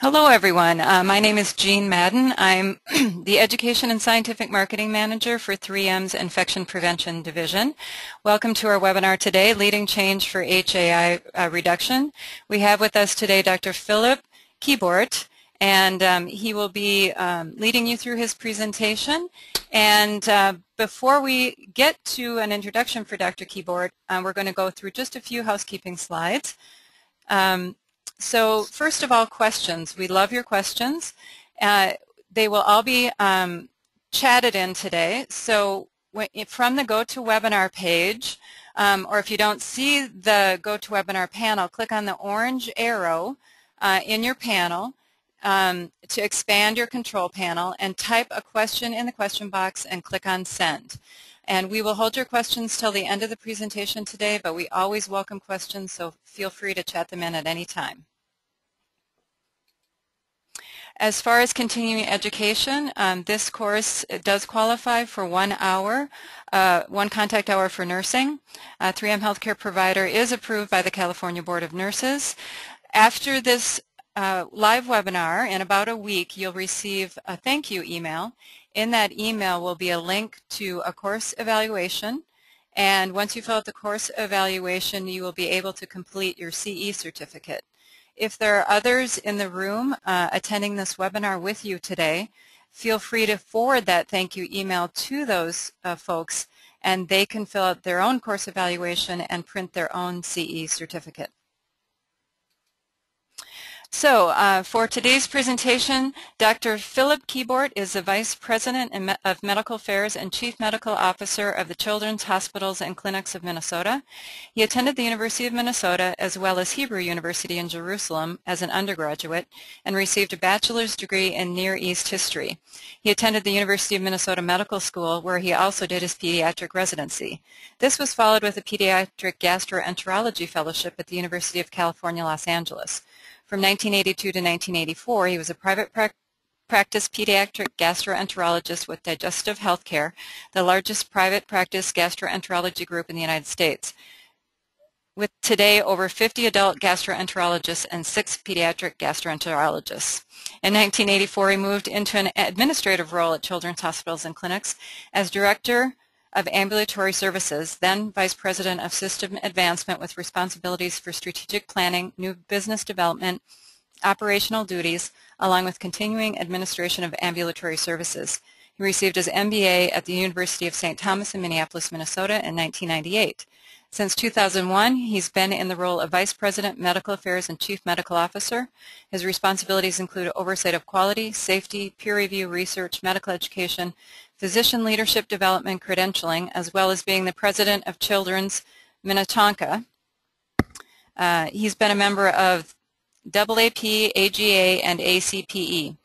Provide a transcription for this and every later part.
Hello, everyone. My name is Jean Madden. I'm the Education and Scientific Marketing Manager for 3M's Infection Prevention Division. Welcome to our webinar today, Leading Change for HAI Reduction. We have with us today Dr. Philip Keyboart, and he will be leading you through his presentation. And before we get to an introduction for Dr. Keyboart, we're going to go through just a few housekeeping slides. So first of all, questions. We love your questions. They will all be chatted in today. So from the GoToWebinar page, or if you don't see the GoToWebinar panel, click on the orange arrow in your panel to expand your control panel and type a question in the question box and click on Send. And we will hold your questions till the end of the presentation today, but we always welcome questions, so feel free to chat them in at any time. As far as continuing education, this course does qualify for 1 hour, one contact hour for nursing. 3M Healthcare Provider is approved by the California Board of Nurses. After this live webinar, in about a week, you'll receive a thank you email. In that email will be a link to a course evaluation, and once you fill out the course evaluation, you will be able to complete your CE certificate. If there are others in the room attending this webinar with you today, feel free to forward that thank you email to those folks, and they can fill out their own course evaluation and print their own CE certificate. So for today's presentation, Dr. Philip Keyboart is the Vice President of Medical Affairs and Chief Medical Officer of the Children's Hospitals and Clinics of Minnesota. He attended the University of Minnesota as well as Hebrew University in Jerusalem as an undergraduate and received a bachelor's degree in Near East History. He attended the University of Minnesota Medical School, where he also did his pediatric residency. This was followed with a pediatric gastroenterology fellowship at the University of California, Los Angeles. From 1982 to 1984, he was a private practice pediatric gastroenterologist with Digestive Healthcare, the largest private practice gastroenterology group in the United States, with today over 50 adult gastroenterologists and 6 pediatric gastroenterologists. In 1984, he moved into an administrative role at Children's Hospitals and Clinics as Director of Ambulatory Services, then Vice President of System Advancement with responsibilities for strategic planning, new business development, operational duties, along with continuing administration of ambulatory services. He received his MBA at the University of St. Thomas in Minneapolis, Minnesota in 1998. Since 2001, he's been in the role of Vice President, Medical Affairs, and Chief Medical Officer. His responsibilities include oversight of quality, safety, peer review, research, medical education, physician leadership development, credentialing, as well as being the President of Children's Minnetonka. He's been a member of AAP, AGA, and ACPE.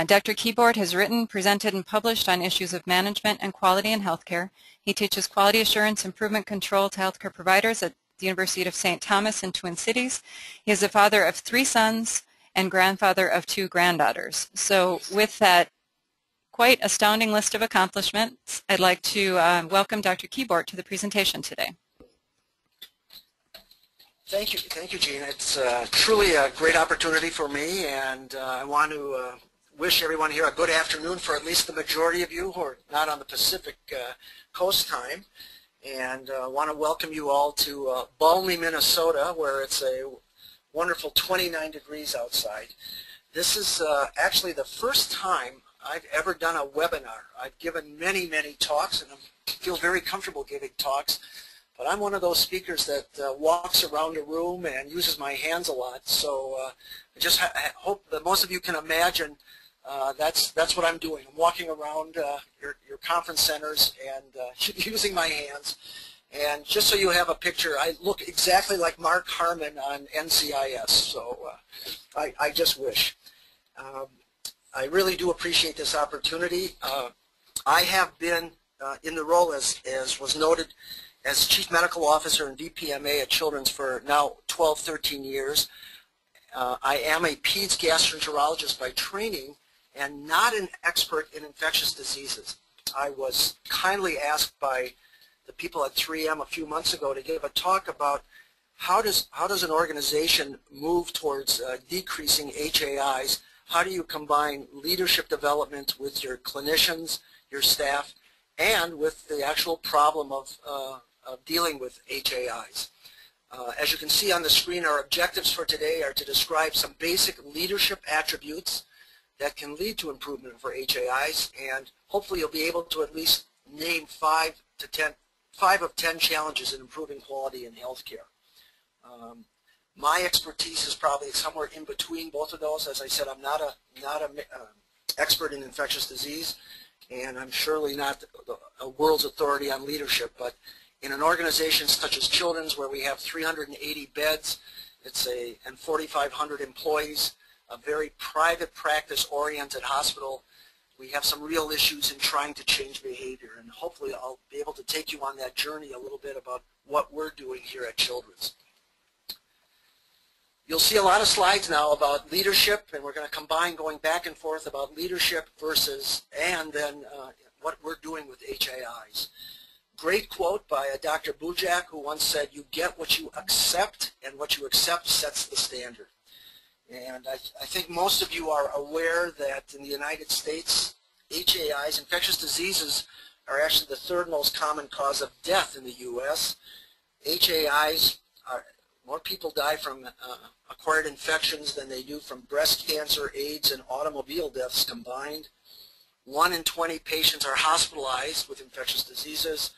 Dr. Keyboart has written, presented, and published on issues of management and quality in healthcare. He teaches quality assurance improvement control to healthcare providers at the University of St. Thomas in Twin Cities. He is the father of 3 sons and grandfather of 2 granddaughters. So with that quite astounding list of accomplishments, I'd like to welcome Dr. Keyboart to the presentation today. Thank you, Jean. It's truly a great opportunity for me, and I want to wish everyone here a good afternoon for at least the majority of you who are not on the Pacific Coast time, and I want to welcome you all to balmy Minnesota, where it's a wonderful 29 degrees outside. This is actually the first time I've ever done a webinar. I've given many talks, and I feel very comfortable giving talks, but I'm one of those speakers that walks around a room and uses my hands a lot, so I just hope that most of you can imagine that's what I'm doing. I'm walking around your conference centers and using my hands. And just so you have a picture, I look exactly like Mark Harmon on NCIS, so I just wish. I really do appreciate this opportunity. I have been in the role, as was noted, as Chief Medical Officer and VPMA at Children's for now 12, 13 years. I am a peds gastroenterologist by training and not an expert in infectious diseases. I was kindly asked by the people at 3M a few months ago to give a talk about how does an organization move towards decreasing HAIs? How do you combine leadership development with your clinicians, your staff, and with the actual problem of dealing with HAIs? As you can see on the screen, our objectives for today are to describe some basic leadership attributes that can lead to improvement for HAIs, and hopefully you'll be able to at least name 5 of 10 challenges in improving quality in healthcare. My expertise is probably somewhere in between both of those. As I said, I'm not an expert in infectious disease, and I'm surely not a world's authority on leadership, but in an organization such as Children's, where we have 380 beds, and 4,500 employees, a very private practice-oriented hospital, we have some real issues in trying to change behavior, and hopefully I'll be able to take you on that journey a little bit about what we're doing here at Children's. You'll see a lot of slides now about leadership, and we're going to combine going back and forth about leadership and then what we're doing with HAIs. Great quote by Dr. Bujak, who once said, "You get what you accept, and what you accept sets the standard." And I think most of you are aware that in the United States, HAIs, infectious diseases, are actually the third most common cause of death in the U.S. HAIs, more people die from acquired infections than they do from breast cancer, AIDS, and automobile deaths combined. 1 in 20 patients are hospitalized with infectious diseases.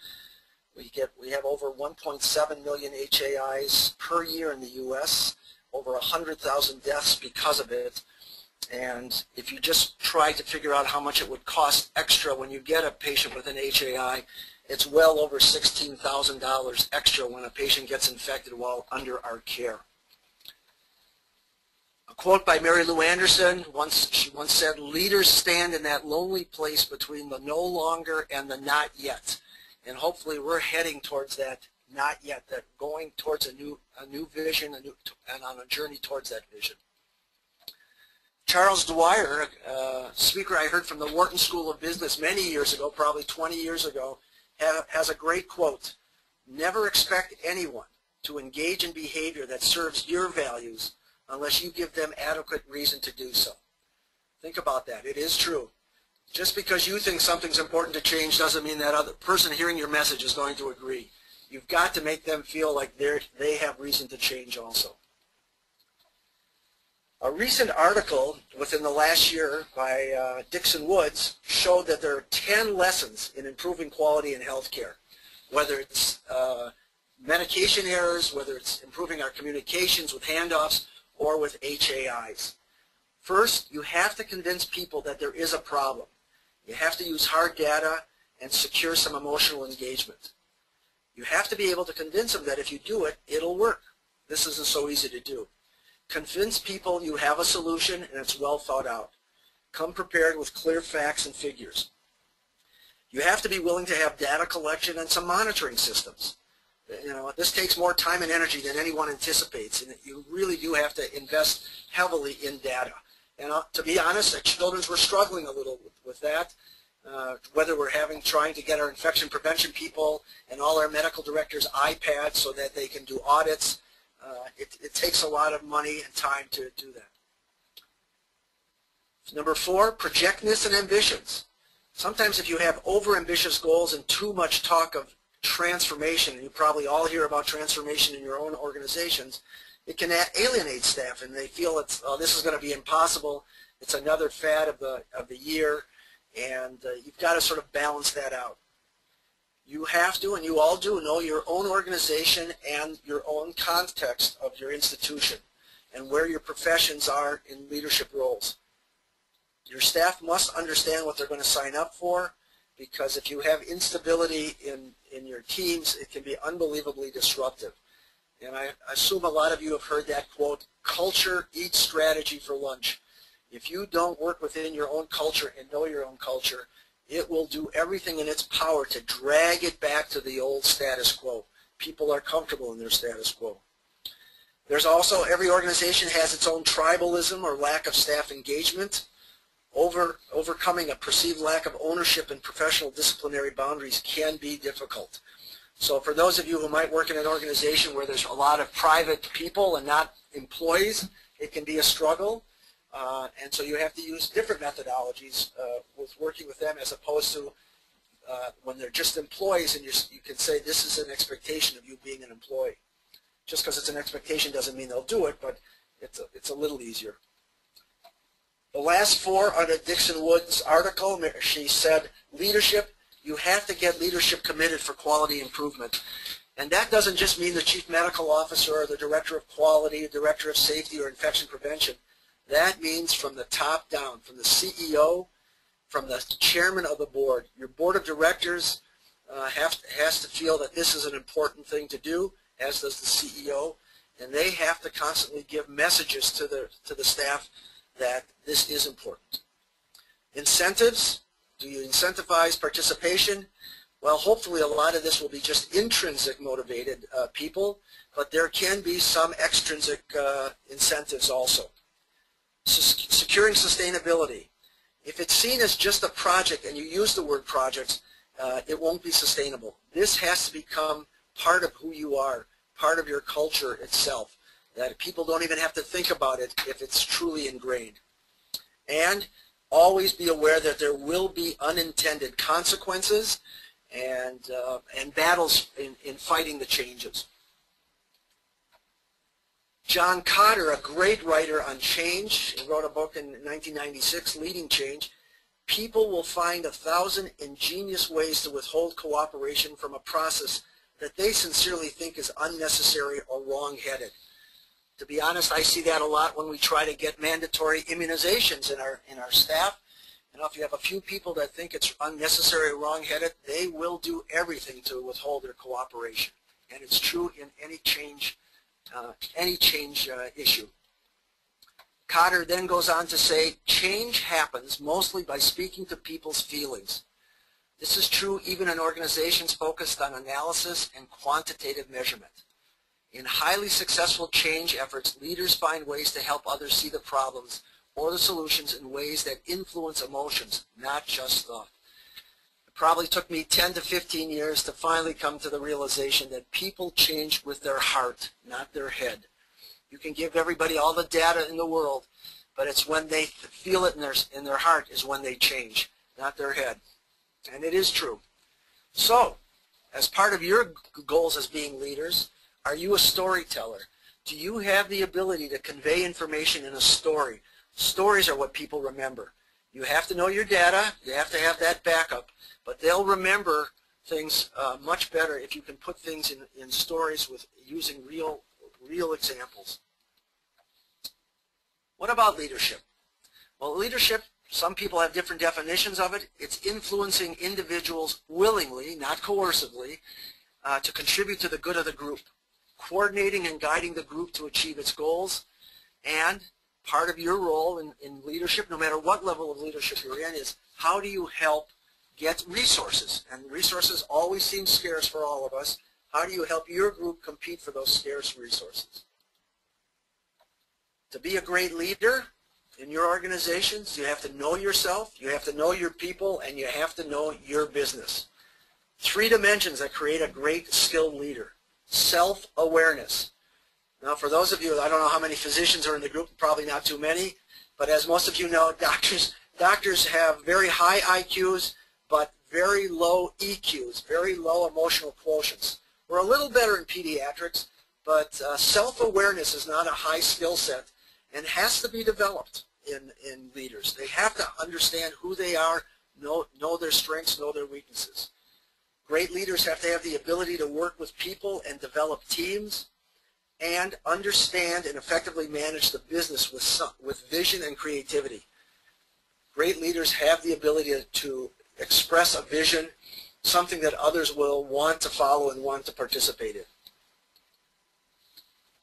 We have over 1.7 million HAIs per year in the U.S., over 100,000 deaths because of it. And if you just try to figure out how much it would cost extra when you get a patient with an HAI, it's well over $16,000 extra when a patient gets infected while under our care. A quote by Mary Lou Anderson, she once said, "Leaders stand in that lonely place between the no longer and the not yet." And hopefully we're heading towards that not yet, that going towards a new vision, and on a journey towards that vision. Charles Dwyer, a speaker I heard from the Wharton School of Business many years ago, probably 20 years ago, has a great quote: "Never expect anyone to engage in behavior that serves your values unless you give them adequate reason to do so." Think about that. It is true. Just because you think something's important to change doesn't mean that other person hearing your message is going to agree. You've got to make them feel like they have reason to change also. A recent article within the last year by Dixon Woods showed that there are 10 lessons in improving quality in healthcare, whether it's medication errors, whether it's improving our communications with handoffs, or with HAIs. First, you have to convince people that there is a problem. You have to use hard data and secure some emotional engagement. You have to be able to convince them that if you do it, it'll work. This isn't so easy to do. Convince people you have a solution and it's well thought out. Come prepared with clear facts and figures. You have to be willing to have data collection and some monitoring systems. This takes more time and energy than anyone anticipates, and you really do have to invest heavily in data. And to be honest, at Children's we're struggling a little with that. Whether we're trying to get our infection prevention people and all our medical directors iPads so that they can do audits, it takes a lot of money and time to do that. Number 4, projectness and ambitions. Sometimes if you have over-ambitious goals and too much talk of transformation, and you probably all hear about transformation in your own organizations, it can alienate staff, and they feel this is going to be impossible. It's another fad of the year, and you've got to sort of balance that out. You have to, and you all do, know your own organization and your own context of your institution and where your professions are in leadership roles. Your staff must understand what they're going to sign up for, because if you have instability in your teams, it can be unbelievably disruptive. And I assume a lot of you have heard that quote, "Culture eats strategy for lunch." If you don't work within your own culture and know your own culture, it will do everything in its power to drag it back to the old status quo. People are comfortable in their status quo. There's also, every organization has its own tribalism or lack of staff engagement. Overcoming a perceived lack of ownership and professional disciplinary boundaries can be difficult. So for those of you who might work in an organization where there's a lot of private people and not employees, it can be a struggle. And so you have to use different methodologies with working with them, as opposed to when they're just employees and you can say this is an expectation of you being an employee. Just because it's an expectation doesn't mean they'll do it, but it's a little easier. The last four under Dixon Wood's article, she said, leadership, you have to get leadership committed for quality improvement. And that doesn't just mean the chief medical officer or the director of quality, director of safety, or infection prevention. That means from the top down, from the CEO, from the chairman of the board. Your board of directors has to feel that this is an important thing to do, as does the CEO, and they have to constantly give messages to the staff that this is important. Incentives. Do you incentivize participation? Well, hopefully a lot of this will be just intrinsic motivated people, but there can be some extrinsic incentives also. Securing sustainability. If it's seen as just a project and you use the word projects, it won't be sustainable. This has to become part of who you are, part of your culture itself, that people don't even have to think about it if it's truly ingrained. And always be aware that there will be unintended consequences and battles in fighting the changes. John Cotter, a great writer on change, he wrote a book in 1996, Leading Change. People will find 1,000 ingenious ways to withhold cooperation from a process that they sincerely think is unnecessary or wrong-headed. To be honest, I see that a lot when we try to get mandatory immunizations in our staff. You know, if you have a few people that think it's unnecessary or wrong-headed, they will do everything to withhold their cooperation. And it's true in any change issue. Cotter then goes on to say, change happens mostly by speaking to people's feelings. This is true even in organizations focused on analysis and quantitative measurement. In highly successful change efforts, leaders find ways to help others see the problems or the solutions in ways that influence emotions, not just thought. It probably took me 10 to 15 years to finally come to the realization that people change with their heart, not their head. You can give everybody all the data in the world, but it's when they feel it in their heart is when they change, not their head. And it is true. So, as part of your goals as being leaders, are you a storyteller? Do you have the ability to convey information in a story? Stories are what people remember. You have to know your data, you have to have that backup, but they'll remember things much better if you can put things in stories with using real examples. What about leadership? Well, leadership, some people have different definitions of it. It's influencing individuals willingly, not coercively, to contribute to the good of the group, coordinating and guiding the group to achieve its goals. And part of your role in leadership, no matter what level of leadership you're in, is how do you help get resources? And resources always seem scarce for all of us. How do you help your group compete for those scarce resources? To be a great leader in your organizations, you have to know yourself, you have to know your people, and you have to know your business. 3 dimensions that create a great skilled leader. Self-awareness. Now, for those of you, I don't know how many physicians are in the group, probably not too many, but as most of you know, doctors have very high IQs, but very low EQs, very low emotional quotients. We're a little better in pediatrics, but self-awareness is not a high skill set and has to be developed in leaders. They have to understand who they are, know their strengths, know their weaknesses. Great leaders have to have the ability to work with people and develop teams and understand and effectively manage the business with vision and creativity. Great leaders have the ability to express a vision, something that others will want to follow and want to participate in.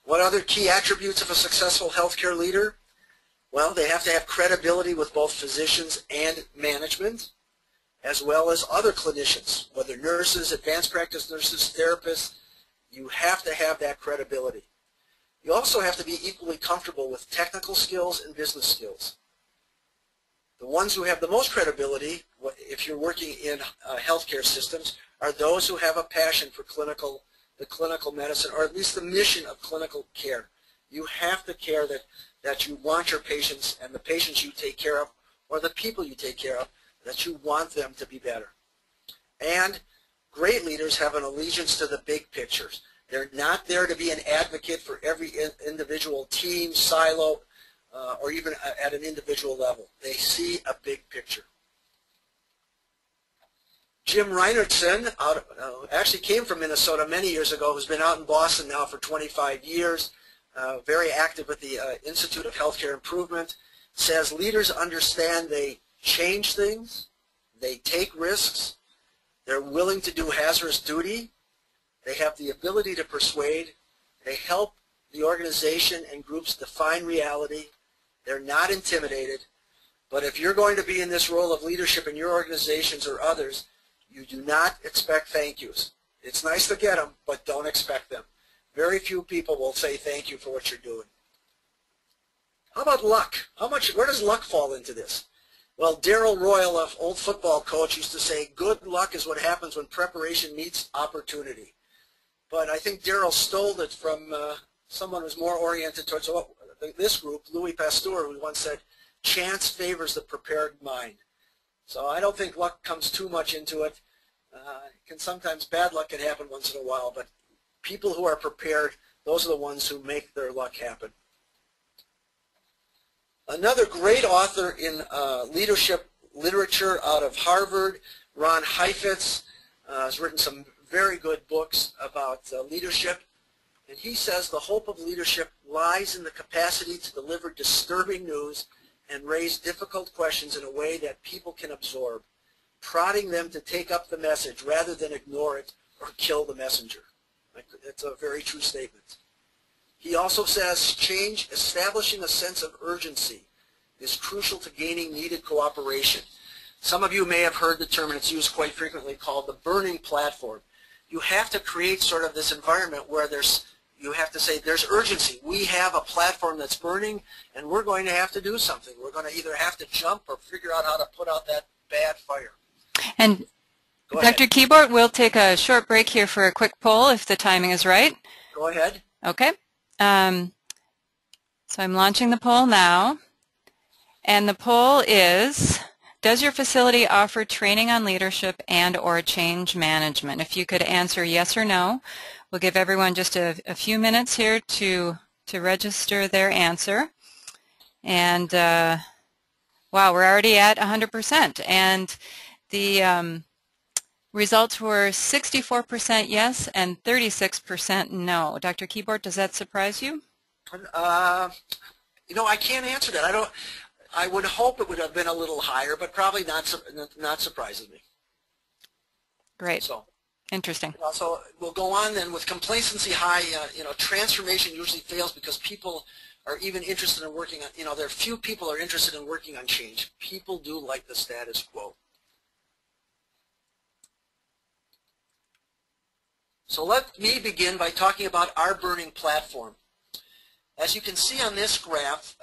What other key attributes of a successful healthcare leader? Well, they have to have credibility with both physicians and management, as well as other clinicians, whether nurses, advanced practice nurses, therapists. You have to have that credibility. You also have to be equally comfortable with technical skills and business skills. The ones who have the most credibility, if you're working in healthcare systems, are those who have a passion for the clinical medicine, or at least the mission of clinical care. You have to care that you want your patients and the patients you take care of, or the people you take care of, that you want them to be better. And great leaders have an allegiance to the big pictures. They're not there to be an advocate for every individual team, silo, or even at an individual level. They see a big picture. Jim Reinertson actually came from Minnesota many years ago, who's been out in Boston now for 25 years, very active with the Institute of Healthcare Improvement, says leaders understand they change things, they take risks, they're willing to do hazardous duty, they have the ability to persuade, they help the organization and groups define reality, they're not intimidated, but if you're going to be in this role of leadership in your organizations or others, you do not expect thank yous. It's nice to get them, but don't expect them. Very few people will say thank you for what you're doing. How about luck? Where does luck fall into this? Well, Darrell Royal, an old football coach, used to say, good luck is what happens when preparation meets opportunity. But I think Darrell stole it from someone who's more oriented towards this group, Louis Pasteur, who once said, chance favors the prepared mind. So I don't think luck comes too much into it. Sometimes bad luck can happen once in a while, but people who are prepared, those are the ones who make their luck happen. Another great author in leadership literature out of Harvard, Ron Heifetz, has written some very good books about leadership. And he says the hope of leadership lies in the capacity to deliver disturbing news and raise difficult questions in a way that people can absorb, prodding them to take up the message rather than ignore it or kill the messenger. It's a very true statement. He also says establishing a sense of urgency is crucial to gaining needed cooperation. Some of you may have heard the term, and it's used quite frequently, called the burning platform. You have to create sort of this environment where you have to say there's urgency. We have a platform that's burning, and we're going to have to do something. We're going to either have to jump or figure out how to put out that bad fire. And Dr. Keyboard, we'll take a short break here for a quick poll if the timing is right. Go ahead. Okay. So I'm launching the poll now. And the poll is, does your facility offer training on leadership and or change management? If you could answer yes or no, we'll give everyone just a few minutes here to register their answer. And wow, we're already at 100%. And the results were 64% yes and 36% no. Dr. Keyboard, does that surprise you? You know, I can't answer that. I would hope it would have been a little higher, but probably not surprises me. Great. So interesting. So we'll go on then with complacency high. Transformation usually fails because people are even interested in working on. There are few people are interested in working on change. People do like the status quo. So let me begin by talking about our burning platform. As you can see on this graph,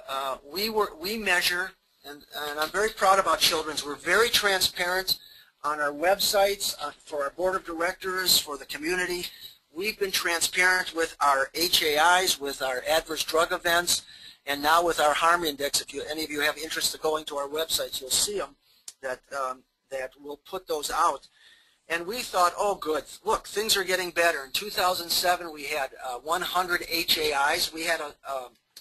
we measure, and I'm very proud about Children's. We're very transparent on our websites, for our board of directors, for the community. We've been transparent with our HAIs, with our adverse drug events, and now with our harm index. If any of you have interest in going to our websites, you'll see them, that we'll put those out. And we thought, oh good, look, things are getting better. In 2007 we had 100 HAIs. We had a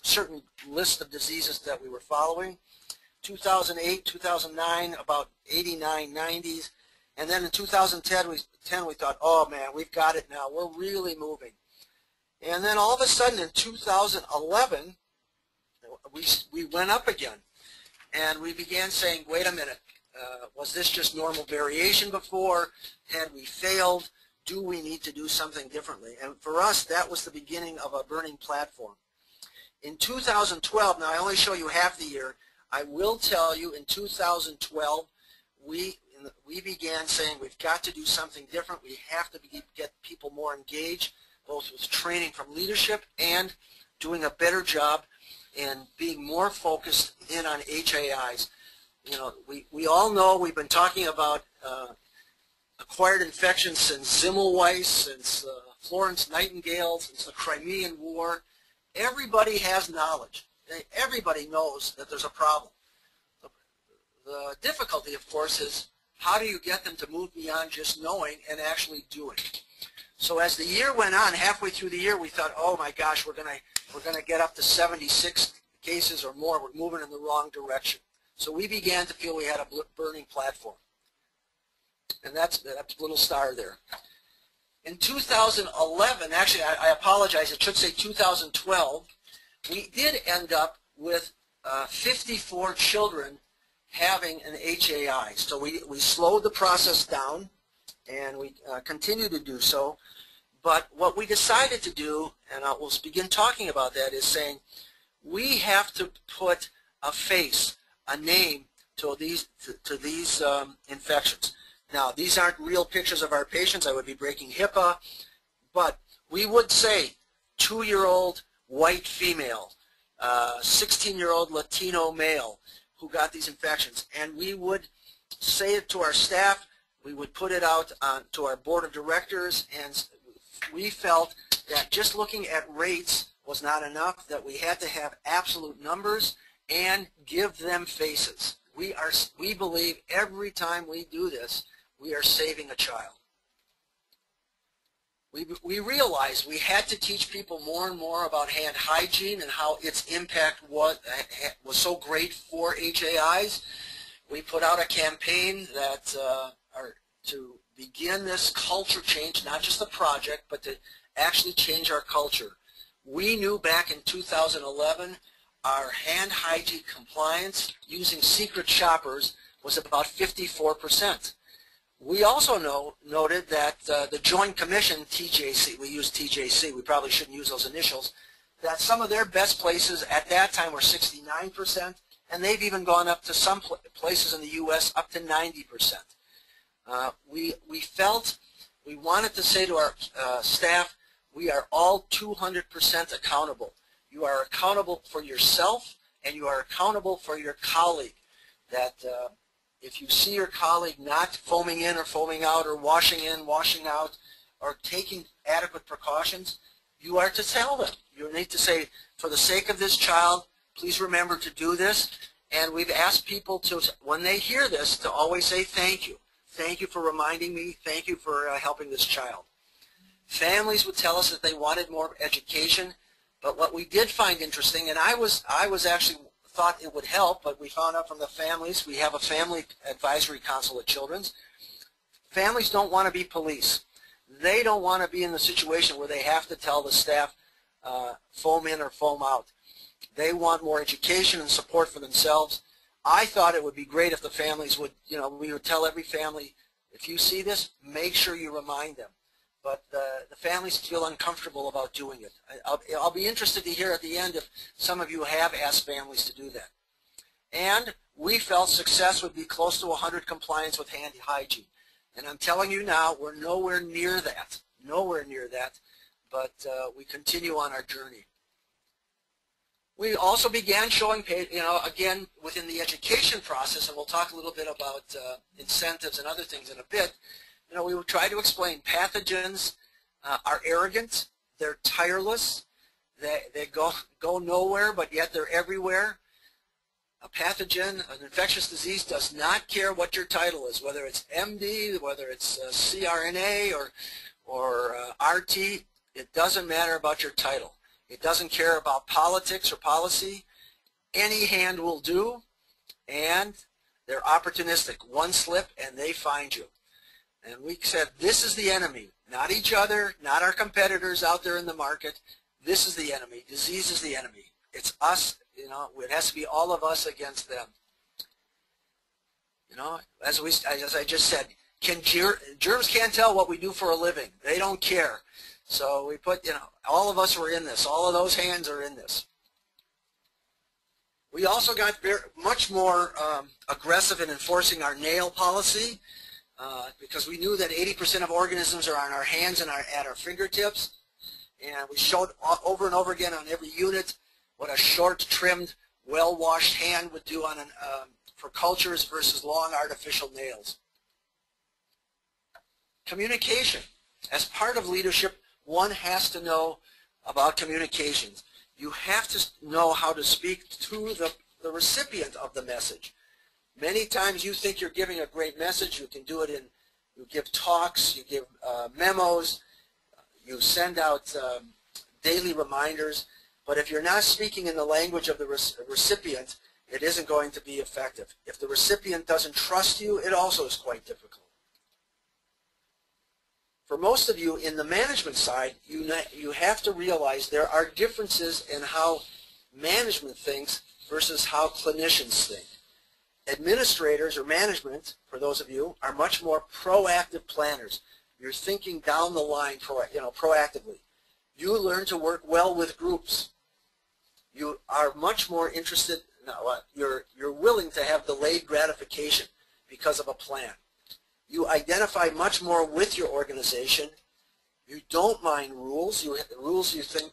certain list of diseases that we were following. 2008, 2009, about 89, 90s. And then in 2010 we thought, oh man, we've got it now. We're really moving. And then all of a sudden in 2011, we went up again. And we began saying, wait a minute. Was this just normal variation before? Had we failed? Do we need to do something differently? And for us, that was the beginning of a burning platform. In 2012, now I only show you half the year, I will tell you in 2012, we began saying we've got to do something different. We have to get people more engaged, both with training from leadership and doing a better job in being more focused in on HAIs. We all know we've been talking about acquired infections since Zimmelweiss, since Florence Nightingale, since the Crimean War. Everybody has knowledge. Everybody knows that there's a problem. The difficulty, of course, is how do you get them to move beyond just knowing and actually doing? So as the year went on, halfway through the year, we thought, oh my gosh, we're gonna get up to 76 cases or more. We're moving in the wrong direction. So we began to feel we had a burning platform. And that's a little star there. In 2011, actually I apologize, it should say 2012, we did end up with 54 children having an HAI. So we slowed the process down, and we continue to do so. But what we decided to do, and we'll begin talking about that, is saying we have to put a face, a name to these infections. Now, these aren't real pictures of our patients. I would be breaking HIPAA. But we would say 2-year-old white female, 16-year-old Latino male who got these infections. And we would say it to our staff. We would put it out to our board of directors. And we felt that just looking at rates was not enough, that we had to have absolute numbers and give them faces. We believe every time we do this, we are saving a child. We realized we had to teach people more and more about hand hygiene and how its impact was so great for HAIs. We put out a campaign that to begin this culture change, not just the project, but to actually change our culture. We knew back in 2011 our hand hygiene compliance using secret shoppers was about 54%. We also noted that the Joint Commission, TJC, we use TJC, we probably shouldn't use those initials, that some of their best places at that time were 69%, and they've even gone up to some places in the U.S. up to 90%. We felt we wanted to say to our staff, we are all 200% accountable. You are accountable for yourself, and you are accountable for your colleague. That if you see your colleague not foaming in or foaming out or washing in, washing out, or taking adequate precautions, you are to tell them. You need to say, for the sake of this child, please remember to do this. And we've asked people to, when they hear this, to always say thank you. Thank you for reminding me. Thank you for helping this child. Families would tell us that they wanted more education, but what we did find interesting, and I was actually thought it would help, but we found out from the families, we have a family advisory council at Children's. Families don't want to be police. They don't want to be in the situation where they have to tell the staff foam in or foam out. They want more education and support for themselves. I thought it would be great if the families would, we would tell every family, if you see this, make sure you remind them. But the families feel uncomfortable about doing it. I'll be interested to hear at the end if some of you have asked families to do that. And we felt success would be close to 100 compliance with hand hygiene. And I'm telling you now, we're nowhere near that, but we continue on our journey. We also began showing, again, within the education process, and we'll talk a little bit about incentives and other things in a bit. We will try to explain pathogens are arrogant, they're tireless, they go nowhere, but yet they're everywhere. A pathogen, an infectious disease, does not care what your title is, whether it's MD, whether it's CRNA or RT. It doesn't matter about your title. It doesn't care about politics or policy. Any hand will do, and they're opportunistic. One slip, and they find you. And we said, this is the enemy, not each other, not our competitors out there in the market. This is the enemy. Disease is the enemy. It's us, it has to be all of us against them. As I just said, germs can't tell what we do for a living. They don't care. So we put, all of us were in this. All of those hands are in this. We also got much more aggressive in enforcing our nail policy. Because we knew that 80% of organisms are on our hands and at our fingertips. And we showed over and over again on every unit what a short, trimmed, well-washed hand would do on for cultures versus long artificial nails. Communication. As part of leadership, one has to know about communications. You have to know how to speak to the recipient of the message. Many times you think you're giving a great message. You can do it you give talks, you give memos, you send out daily reminders. But if you're not speaking in the language of the recipient, it isn't going to be effective. If the recipient doesn't trust you, it also is quite difficult. For most of you in the management side, you have to realize there are differences in how management thinks versus how clinicians think. Administrators or management, for those of you, are much more proactive planners. You're thinking down the line proactively. You learn to work well with groups. You are much more interested, you're willing to have delayed gratification because of a plan. You identify much more with your organization. You don't mind rules. Rules you think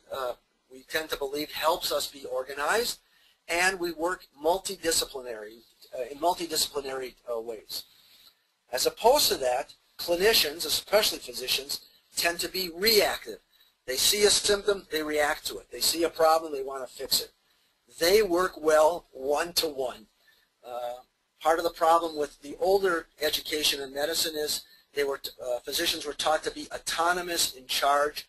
we tend to believe helps us be organized, and we work multidisciplinary in multidisciplinary ways. As opposed to that, clinicians, especially physicians, tend to be reactive. They see a symptom, they react to it. They see a problem, they want to fix it. They work well one-to-one. Part of the problem with the older education in medicine is physicians were taught to be autonomous, in charge.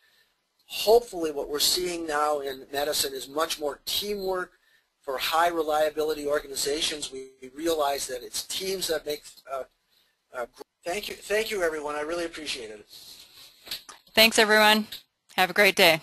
Hopefully what we're seeing now in medicine is much more teamwork. For high reliability organizations, we realize that it's teams that make Thank you everyone. I really appreciate it. Thanks everyone. Have a great day.